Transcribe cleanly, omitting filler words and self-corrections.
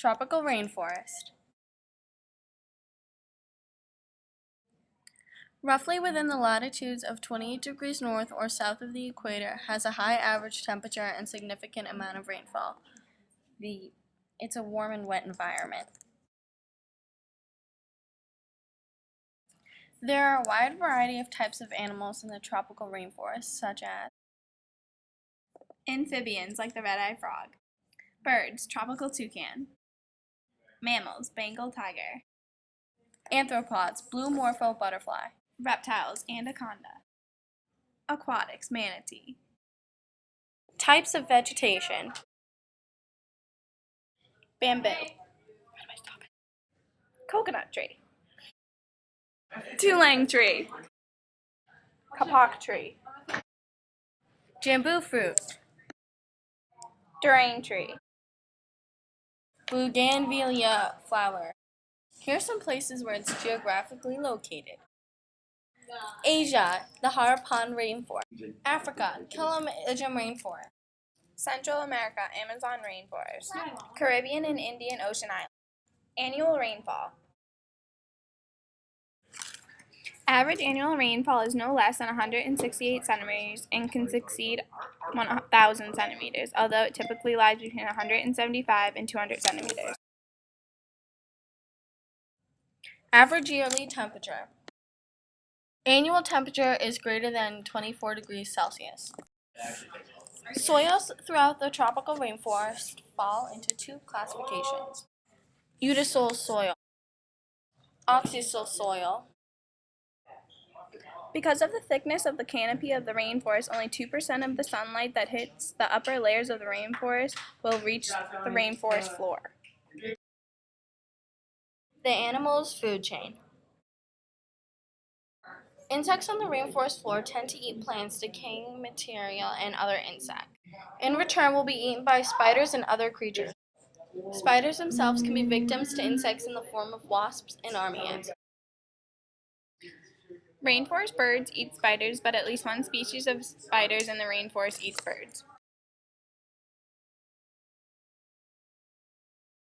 Tropical rainforest. Roughly within the latitudes of 28 degrees north or south of the equator, has a high average temperature and significant amount of rainfall. It's a warm and wet environment. There are a wide variety of types of animals in the tropical rainforest, such as amphibians like the red-eyed frog, birds, tropical toucan, mammals, Bengal tiger, arthropods, blue morpho butterfly, reptiles, anaconda, aquatics, manatee. Types of vegetation: Bamboo, coconut tree, tulang tree, kapok tree, jambu fruit, durian tree, bougainvillea flower. Here are some places where it's geographically located. Asia, the Harapan rainforest. Africa, Kilimanjaro rainforest. Central America, Amazon rainforest, Caribbean and Indian Ocean islands. Annual rainfall. Average annual rainfall is no less than 168 centimeters and can exceed 1,000 centimeters, although it typically lies between 175 and 200 centimeters. Average yearly temperature. Annual temperature is greater than 24 degrees Celsius. Soils throughout the tropical rainforest fall into two classifications: udisol soil, oxisol soil. Because of the thickness of the canopy of the rainforest, only 2% of the sunlight that hits the upper layers of the rainforest will reach the rainforest floor. The animal's food chain. Insects on the rainforest floor tend to eat plants, decaying material, and other insects. In return, will be eaten by spiders and other creatures. Spiders themselves can be victims to insects in the form of wasps and army ants. Rainforest birds eat spiders, but at least one species of spiders in the rainforest eats birds.